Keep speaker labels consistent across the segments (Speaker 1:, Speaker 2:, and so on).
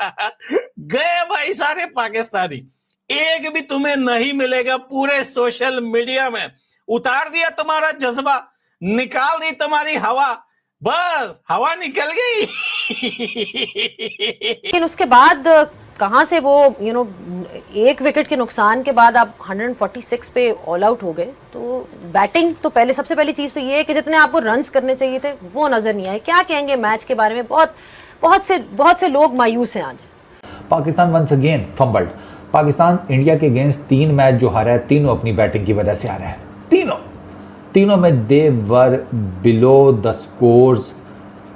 Speaker 1: गए भाई सारे पाकिस्तानी, एक भी तुम्हें नहीं मिलेगा पूरे सोशल मीडिया में। उतार दिया तुम्हारा जज्बा, निकाल दी तुम्हारी हवा, बस हवा निकल गई।
Speaker 2: लेकिन उसके बाद कहां से वो एक विकेट के नुकसान के बाद आप 146 पे ऑल आउट हो गए। तो बैटिंग तो पहले, सबसे पहली चीज तो ये है कि जितने आपको रन्स करने चाहिए थे वो नजर नहीं आए। क्या कहेंगे मैच के बारे में? बहुत से लोग मायूस हैं आज।
Speaker 3: Pakistan once again fumbled. Pakistan India के अगेंस्ट 3 मैच जो हारा है, तीनों अपनी बैटिंग की वजह से हारा है। तीनों में दे वर बिलो द स्कोर्स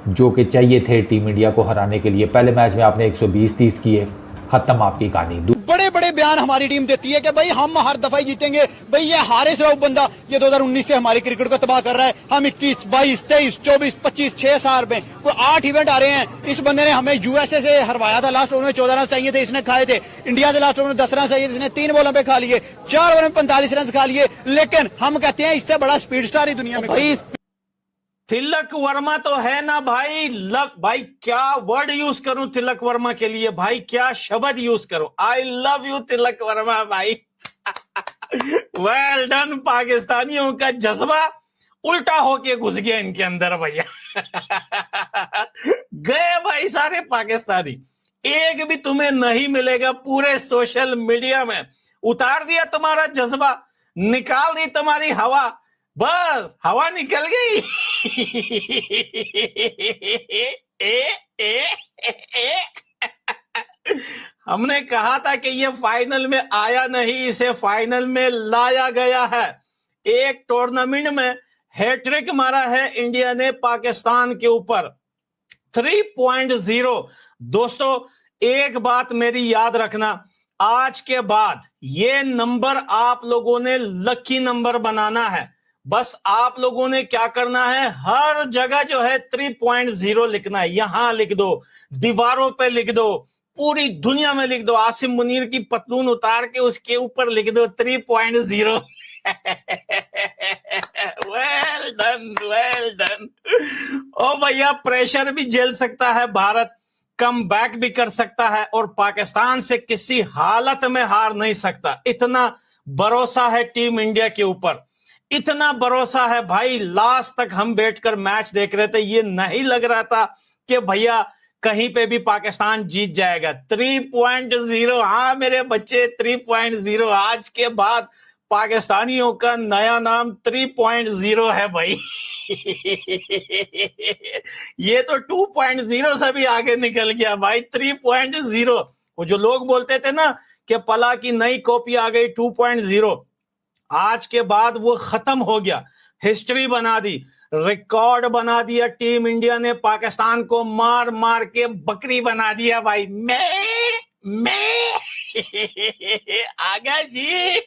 Speaker 3: जो कि चाहिए थे टीम इंडिया को हराने के लिए। पहले मैच में आपने 120-30 किए, खत्म आपकी कहानी।
Speaker 4: बड़े बड़े बयान हमारी टीम देती है कि भाई हम हर दफा ही जीतेंगे। भाई ये हारिस रऊफ बंदा ये 2019 से हमारी क्रिकेट को तबाह कर रहा है। हम 21, 22, 23, 24, 25, 6 साल में कोई 8 इवेंट आ रहे हैं। इस बंदे ने हमें यूएसए से हरवाया था, लास्ट ओवर में 14 रन चाहिए थे, इसने खाए थे। इंडिया से लास्ट ओवर में 10 रन चाहिए थे, इसने 3 बॉलों पे खा लिए। 4 ओवर में 45 रन खा लिए। लेकिन हम कहते हैं इससे बड़ा स्पीड स्टार ही दुनिया में
Speaker 1: तिलक वर्मा तो है ना भाई। भाई क्या वर्ड यूज करूं तिलक वर्मा के लिए, भाई क्या शब्द यूज करूं। I love you Tilak Varma भाई। Well done. पाकिस्तानियों का जज्बा उल्टा होके घुस गया इनके अंदर भैया। गए भाई सारे पाकिस्तानी, एक भी तुम्हें नहीं मिलेगा पूरे सोशल मीडिया में। उतार दिया तुम्हारा जज्बा, निकाल दी तुम्हारी हवा, बस हवा निकल गई। हमने कहा था कि ये फाइनल में आया नहीं, इसे फाइनल में लाया गया है। एक टूर्नामेंट में हैट्रिक मारा है इंडिया ने पाकिस्तान के ऊपर 3.0। दोस्तों एक बात मेरी याद रखना, आज के बाद ये नंबर आप लोगों ने लकी नंबर बनाना है। बस आप लोगों ने क्या करना है, हर जगह जो है 3.0 लिखना है। यहां लिख दो, दीवारों पे लिख दो, पूरी दुनिया में लिख दो। आसिम मुनीर की पतलून उतार के उसके ऊपर लिख दो 3.0। Well done, well done. ओ भैया प्रेशर भी झेल सकता है भारत, कम बैक भी कर सकता है और पाकिस्तान से किसी हालत में हार नहीं सकता। इतना भरोसा है टीम इंडिया के ऊपर, इतना भरोसा है भाई। लास्ट तक हम बैठकर मैच देख रहे थे, ये नहीं लग रहा था कि भैया कहीं पे भी पाकिस्तान जीत जाएगा। 3.0, हाँ मेरे बच्चे 3.0। आज के बाद पाकिस्तानियों का नया नाम 3.0 है भाई। ये तो 2.0 से भी आगे निकल गया भाई। 3.0, वो जो लोग बोलते थे ना कि पला की नई कॉपी आ गई 2.0, आज के बाद वो खत्म हो गया। हिस्ट्री बना दी, रिकॉर्ड बना दिया। टीम इंडिया ने पाकिस्तान को मार मार के बकरी बना दिया भाई। मैं आगा जी।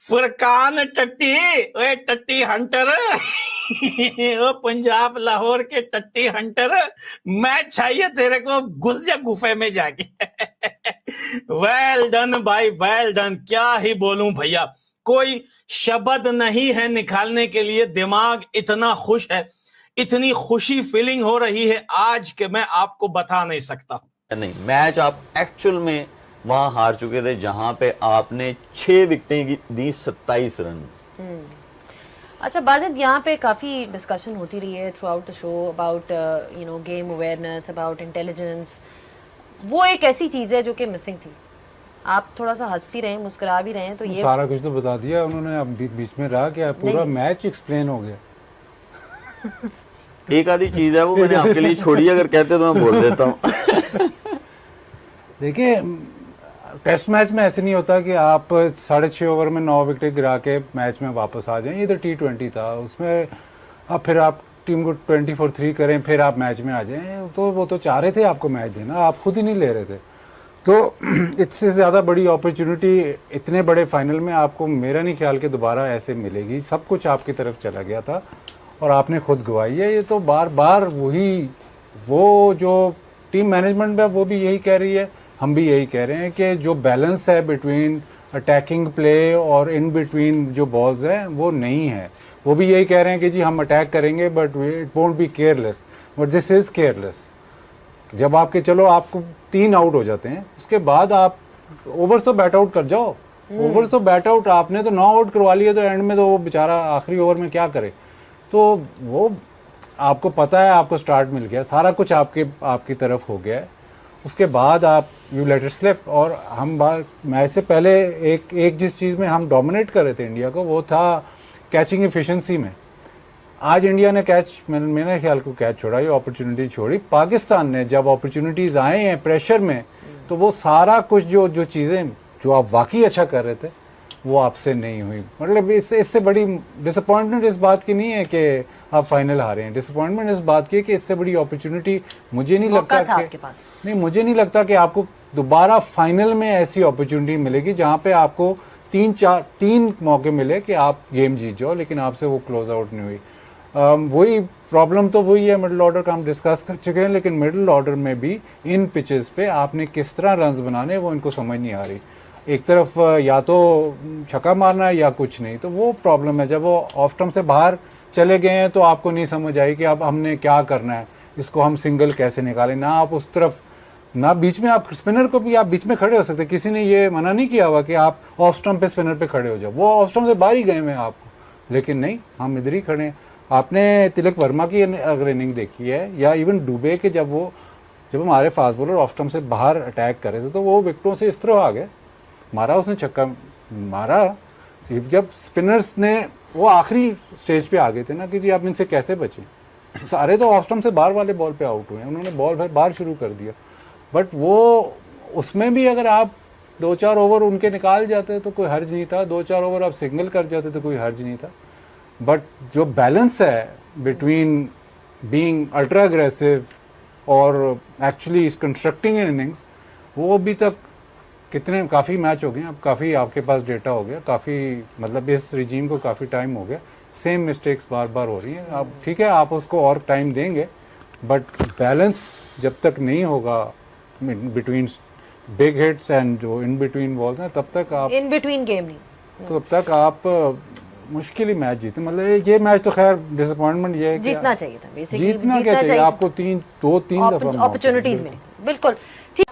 Speaker 1: फुरकान टट्टी, ओए टट्टी हंटर। ओ पंजाब लाहौर के टट्टी हंटर, मैच चाहिए तेरे को, घुस जा गुफे में जाके। वेल डन भाई, वेल डन। क्या ही बोलूं भैया, कोई शब्द नहीं है निकालने के लिए। दिमाग इतना खुश है, इतनी खुशी फीलिंग हो रही है आज के मैं आपको बता नहीं सकता।
Speaker 5: नहीं, मैच आप एक्चुअल में वहां हार चुके थे जहां पे आपने 6 विकेटें दी, 27 रन।
Speaker 2: अच्छा बाजिद, यहाँ पे काफी डिस्कशन होती रही है through out the show about game awareness, about intelligence. वो एक ऐसी चीज है जो कि मिसिंग थी। आप थोड़ा सा हंस भी रहे हैं, मुस्कुरा भी रहे हैं, तो ये
Speaker 6: सारा कुछ तो बता दिया उन्होंने। अब बीच में रहा कि पूरा मैच एक्सप्लेन हो गया।
Speaker 5: एक आधी चीज है वो मैंने आपके लिए छोड़ी, अगर कहते तो मैं बोल देता हूँ।
Speaker 6: देखिए टेस्ट मैच में ऐसे नहीं होता कि आप 6.5 ओवर में 9 विकेट गिरा के मैच में वापस आ जाएं। ये तो T20 था, उसमें अब फिर आप टीम को 24-3 करें, फिर आप मैच में आ जाएं। तो वो तो चाह रहे थे आपको मैच देना, आप खुद ही नहीं ले रहे थे। तो इससे ज़्यादा बड़ी अपॉर्चुनिटी इतने बड़े फाइनल में आपको मेरा नहीं ख्याल कि दोबारा ऐसे मिलेगी। सब कुछ आपकी तरफ चला गया था और आपने खुद गवाई है। ये तो बार बार वो जो टीम मैनेजमेंट है वो भी यही कह रही है, हम भी यही कह रहे हैं कि जो बैलेंस है बिटवीन अटैकिंग प्ले और इन बिटवीन जो बॉल्स हैं वो नहीं है। वो भी यही कह रहे हैं कि जी हम अटैक करेंगे but it won't be careless, but this is careless. जब आपके चलो आपको 3 आउट हो जाते हैं, उसके बाद आप ओवर्स तो बैट आउट कर जाओ, ओवर्स तो बैट आउट, आपने तो 9 आउट करवा लिए, तो एंड में तो वो बेचारा आखिरी ओवर में क्या करे। तो वो आपको पता है आपको स्टार्ट मिल गया, सारा कुछ आपकी तरफ हो गया है, उसके बाद आप यू लेट इट स्लिप। और हम मैच से पहले एक जिस चीज़ में हम डोमिनेट कर रहे थे इंडिया को, वो था कैचिंग एफिशिएंसी में। आज इंडिया ने मेरे ख्याल को कैच छोड़ा, ये अपॉर्चुनिटी छोड़ी। पाकिस्तान ने जब अपॉर्चुनिटीज़ आए हैं प्रेशर में, तो वो सारा कुछ जो चीज़ें जो आप वाकई अच्छा कर रहे थे वो आपसे नहीं हुई। मतलब इससे बड़ी डिसअपॉइंटमेंट इस बात की नहीं है कि आप फाइनल हारे हैं, डिसअपॉइंटमेंट इस बात की है कि इससे बड़ी अपॉर्चुनिटी मुझे नहीं लगता कि मुझे नहीं लगता कि आपको दोबारा फाइनल में ऐसी अपॉर्चुनिटी मिलेगी जहाँ पे आपको 3 मौके मिले कि आप गेम जीत जाओ, लेकिन आपसे वो क्लोज आउट नहीं हुई। वही प्रॉब्लम तो वही है, मिडिल ऑर्डर का हम डिस्कस कर चुके हैं, लेकिन मिडिल ऑर्डर में भी इन पिचेस पे आपने किस तरह रन्स बनाने वो इनको समझ नहीं आ रही। एक तरफ या तो छक्का मारना है या कुछ नहीं, तो वो प्रॉब्लम है। जब वो ऑफ स्टंप से बाहर चले गए हैं तो आपको नहीं समझ आई कि अब हमने क्या करना है, इसको हम सिंगल कैसे निकालें। ना आप उस तरफ, ना बीच में आप स्पिनर को भी आप बीच में खड़े हो सकते, किसी ने ये मना नहीं किया हुआ कि आप ऑफ स्टंप पे स्पिनर पे खड़े हो जाओ, वो ऑफ स्टंप से बाहर ही गए हुए हैं आपको, लेकिन नहीं, हम इधर ही खड़े हैं। आपने तिलक वर्मा की अगर इनिंग देखी है, या इवन डुबे के जब हमारे फास्ट बॉलर ऑफ स्टंप से बाहर अटैक कर रहे थे, तो वो विकेटों से इस तरह आ गए, मारा उसने छक्का मारा, सिर्फ जब स्पिनर्स ने वो आखिरी स्टेज पे आ गए थे ना कि जी आप इनसे कैसे बचें, सारे तो ऑफ स्टंप से बाहर वाले बॉल पे आउट हुए, उन्होंने बॉल बाहर शुरू कर दिया। बट वो उसमें भी अगर आप 2-4 ओवर उनके निकाल जाते तो कोई हर्ज नहीं था, 2-4 ओवर आप सिग्नल कर जाते तो कोई हर्ज नहीं था। बट जो बैलेंस है बिटवीन बीइंग अल्ट्रा अग्रेसिव और एक्चुअली कंस्ट्रक्टिंग इन इनिंग्स, वो अभी तक काफ़ी मैच हो गए, अब काफ़ी आपके पास डेटा हो गया, काफ़ी मतलब इस रिजीम को काफ़ी टाइम हो गया, सेम मिस्टेक्स बार बार हो रही हैं। अब ठीक है, आप उसको और टाइम देंगे, बट बैलेंस जब तक नहीं होगा बिटवीन बिग हिट्स एंड जो इन बिटवीन बॉल्स हैं, तब तक आप
Speaker 2: इन बिटवीन गेम नहीं,
Speaker 6: तो तब तक आप मुश्किल ही मैच जीते। मतलब ये मैच तो खैर डिसअपॉइंटमेंट ये है कि
Speaker 2: जीतना चाहिए था, बेसिकली
Speaker 6: जीतना क्या चाहिए, आपको 2-3 दफा
Speaker 2: अपॉर्चुनिटीज मिली, बिल्कुल।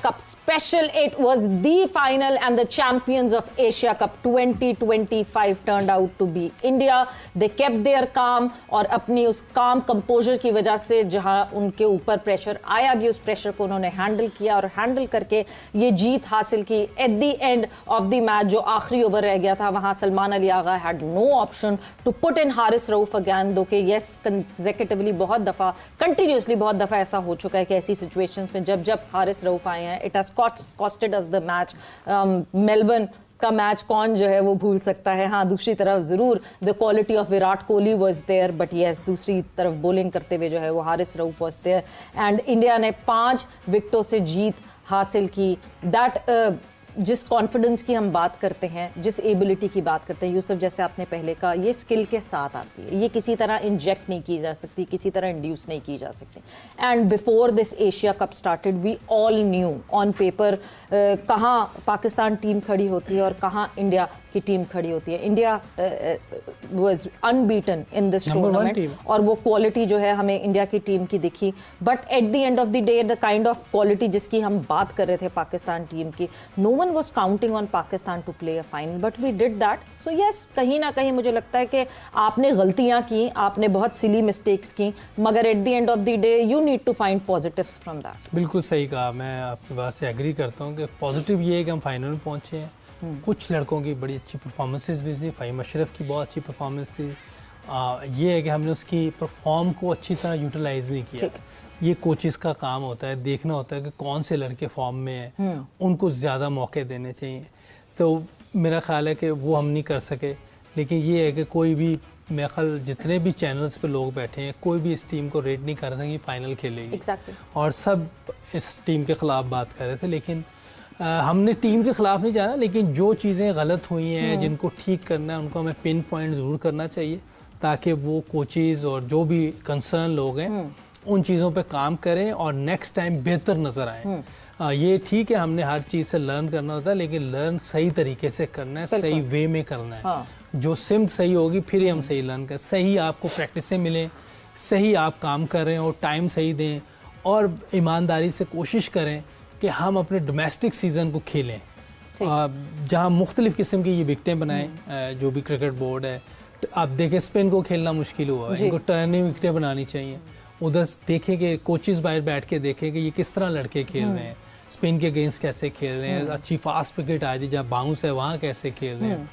Speaker 7: Cup special. It was the final, and the champions of Asia Cup 2025 turned out to be India. They kept their calm, और अपनी उस calm composure की वजह से जहां उनके ऊपर प्रेशर आया भी, उस प्रेशर को उन्होंने हैंडल किया और हैंडल करके ये जीत हासिल की। At the end of the match जो आखिरी ओवर रह गया था, वहां Salman Ali Agha had no option to put in Haris Rauf again, दो के येस कंसेक्यूटिवली बहुत दफा, कंटिन्यूसली बहुत दफा ऐसा हो चुका है कि ऐसी सिचुएशंस में जब हारिस रऊफ आए हैं, it has costed us the match. Melbourne का मैच कौन जो है वो भूल सकता है। हाँ, दूसरी तरफ जरूर the quality of Virat Kohli was there, but yes, दूसरी तरफ बॉलिंग करते हुए जो है वो Haris Rauf was there, and India ने 5 विकेटों से जीत हासिल की। दैट जिस कॉन्फिडेंस की हम बात करते हैं, जिस एबिलिटी की बात करते हैं, यूसुफ जैसे आपने पहले कहा, ये स्किल के साथ आती है, ये किसी तरह इंजेक्ट नहीं की जा सकती, किसी तरह इंड्यूस नहीं की जा सकती। And before this Asia cup started we all knew on paper कहाँ पाकिस्तान टीम खड़ी होती है और कहाँ इंडिया की टीम खड़ी होती है। India was unbeaten in this tournament, और वो क्वालिटी जो है हमें इंडिया की टीम की दिखी। But at the end of the day the kind of quality जिसकी हम बात कर रहे थे पाकिस्तान टीम की, no one was counting on Pakistan to play a final, but we did that. So yes, कहीं ना कहीं मुझे लगता है कि आपने गलतियां की, आपने बहुत सिली मिस्टेक्स की, मगर at the end of the day you need to find positives from that.
Speaker 8: बिल्कुल सही कहा, मैं आपकी बात से एग्री करता हूँ कि पॉजिटिव ये है कि हम फाइनल में पहुँचे हैं। कुछ लड़कों की बड़ी अच्छी परफॉर्मेंसेस भी थी, फ़हीम अशरफ की बहुत अच्छी परफॉर्मेंस थी। ये है कि हमने उसकी परफॉर्म को अच्छी तरह यूटिलाइज नहीं किया। ये कोचेस का काम होता है, देखना होता है कि कौन से लड़के फॉर्म में हैं, उनको ज़्यादा मौके देने चाहिए। तो मेरा ख्याल है कि वो हम नहीं कर सके, लेकिन ये है कि कोई भी, मेरा ख्याल जितने भी चैनल्स पे लोग बैठे हैं, कोई भी इस टीम को रेट नहीं कर रहा कि फाइनल खेलेगी। और सब इस टीम के ख़िलाफ़ बात कर रहे थे, लेकिन हमने टीम के ख़िलाफ़ नहीं जाना, लेकिन जो चीज़ें गलत हुई हैं, जिनको ठीक करना है, उनको हमें पिन पॉइंट ज़रूर करना चाहिए, ताकि वो कोचेज़ और जो भी कंसर्न लोग हैं उन चीज़ों पे काम करें और नेक्स्ट टाइम बेहतर नज़र आए। ये ठीक है, हमने हर चीज़ से लर्न करना होता है, लेकिन लर्न सही तरीके से करना है, सही वे में करना है। जो सिम्त सही होगी फिर ही हम सही लर्न करें। सही आपको प्रैक्टिस से मिले, सही आप काम कर रहे हैं और टाइम सही दें, और ईमानदारी से कोशिश करें कि हम अपने डोमेस्टिक सीज़न को खेलें, जहाँ मुख्तलिफ किस्म की ये विकटें बनाएं, जो भी क्रिकेट बोर्ड है। तो आप देखें स्पिन को खेलना मुश्किल हुआ है, इनको टर्निंग विकटें बनानी चाहिए। उधर देखें कि कोचेस बाहर बैठ के देखें कि ये किस तरह लड़के खेल रहे हैं, स्पिन के अगेंस्ट कैसे खेल रहे हैं, अच्छी फास्ट विकेट आ रही जहाँ बाउंस है वहाँ कैसे खेल रहे हैं,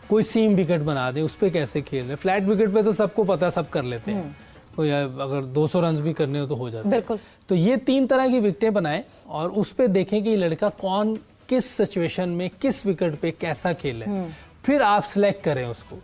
Speaker 8: कोई सीम विकेट बना दे उस पर कैसे खेल रहे हैं। फ्लैट विकेट पे तो सबको पता है, सब कर लेते हैं, तो या अगर 200 रन भी करने हो तो हो जाता है।
Speaker 7: बिल्कुल।
Speaker 8: तो ये 3 तरह की विकेटें बनाएं और उस पर देखें कि लड़का कौन किस सिचुएशन में किस विकेट पे कैसा खेले, फिर आप सिलेक्ट करें उसको।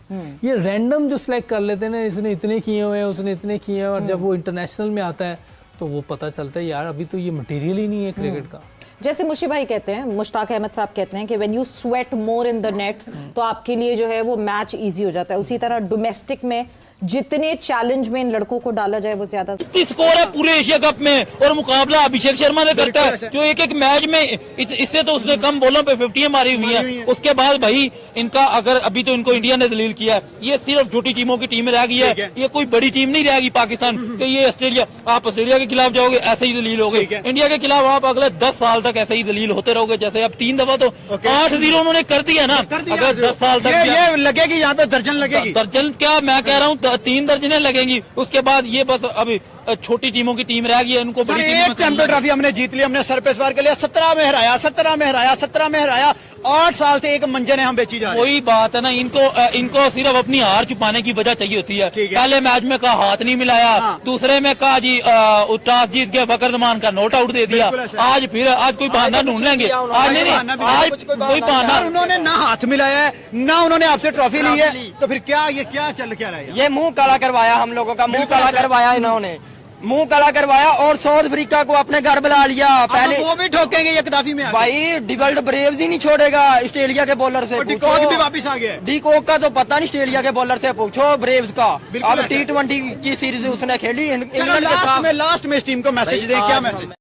Speaker 8: ये रैंडम जो सिलेक्ट कर लेते हैं ना, इसने इतने किए हुए हैं, उसने इतने किए हैं, और जब वो इंटरनेशनल में आता है तो वो पता चलता है यार अभी तो ये मटेरियल ही नहीं है क्रिकेट का।
Speaker 7: जैसे मुशी भाई कहते हैं, मुश्ताक अहमद साहब कहते हैं कि when you sweat more in the nets तो आपके लिए जो है वो मैच इजी हो जाता है। उसी तरह डोमेस्टिक में जितने चैलेंज में इन लड़कों को डाला जाए वो ज्यादा
Speaker 9: स्कोर है पूरे एशिया कप में, और मुकाबला अभिषेक शर्मा से करता है जो एक मैच में इससे तो उसने कम बॉलों पे 50 मारी हुई है। उसके बाद भाई इनका अगर अभी तो इनको इंडिया ने दलील किया है, ये सिर्फ छोटी टीमों की टीम रह गई है, ये कोई बड़ी टीम नहीं रहेगी पाकिस्तान कि ये ऑस्ट्रेलिया, आप ऑस्ट्रेलिया के खिलाफ जाओगे ऐसे ही दलील हो गई, इंडिया के खिलाफ आप अगले 10 साल तक ऐसे ही दलील होते रहोगे। जैसे अब 3 दफा तो 8-0 उन्होंने कर दिया ना, अगर 10 साल तक
Speaker 4: ये लगेगी यहाँ पे दर्जन लगेगी,
Speaker 9: दर्जन क्या मैं कह रहा हूँ 3 दर्जनें लगेंगी। उसके बाद ये बस अभी छोटी टीमों की टीम रह गई है, उनको बड़ी
Speaker 4: एक चैंपियन ट्रॉफी हमने जीत ली, हमने सर पे सवार कर लिया, 17 में हराया, 17 में हराया, 17 में हराया, 8 साल से एक मंजन है हम बेची जा रहे हैं।
Speaker 9: वही बात है ना, इनको सिर्फ अपनी हार छुपाने की वजह चाहिए होती है। पहले मैच में कहा हाथ नहीं मिलाया, दूसरे में कहा जी टॉस जीत गए फकर जमान का नोट आउट दे दिया, आज कोई बहाना ढूंढ लेंगे, आज नहीं आज कोई बहाना।
Speaker 4: उन्होंने ना हाथ मिलाया है ना उन्होंने आपसे ट्रॉफी ली है, तो फिर क्या ये क्या चल क्या रहा है?
Speaker 10: ये मुंह काला करवाया, हम लोगों का मुंह काला करवाया, इन्होंने मुंह काला करवाया और साउथ अफ्रीका को अपने घर बुला लिया। पहले
Speaker 4: वो भी ठोकेंगे ये कदाफी में
Speaker 10: भाई, डिवर्ल्ड ब्रेव्स ही नहीं छोड़ेगा ऑस्ट्रेलिया के बॉलर से।
Speaker 4: डिकॉक भी वापस आ गया,
Speaker 10: डिकॉक का तो पता नहीं, ऑस्ट्रेलिया के बॉलर से पूछो ब्रेव्स का। अब T20 की सीरीज उसने खेली इंग्लैंड के साथ।
Speaker 4: लास्ट में इस टीम को मैसेज दे, क्या मैसेज?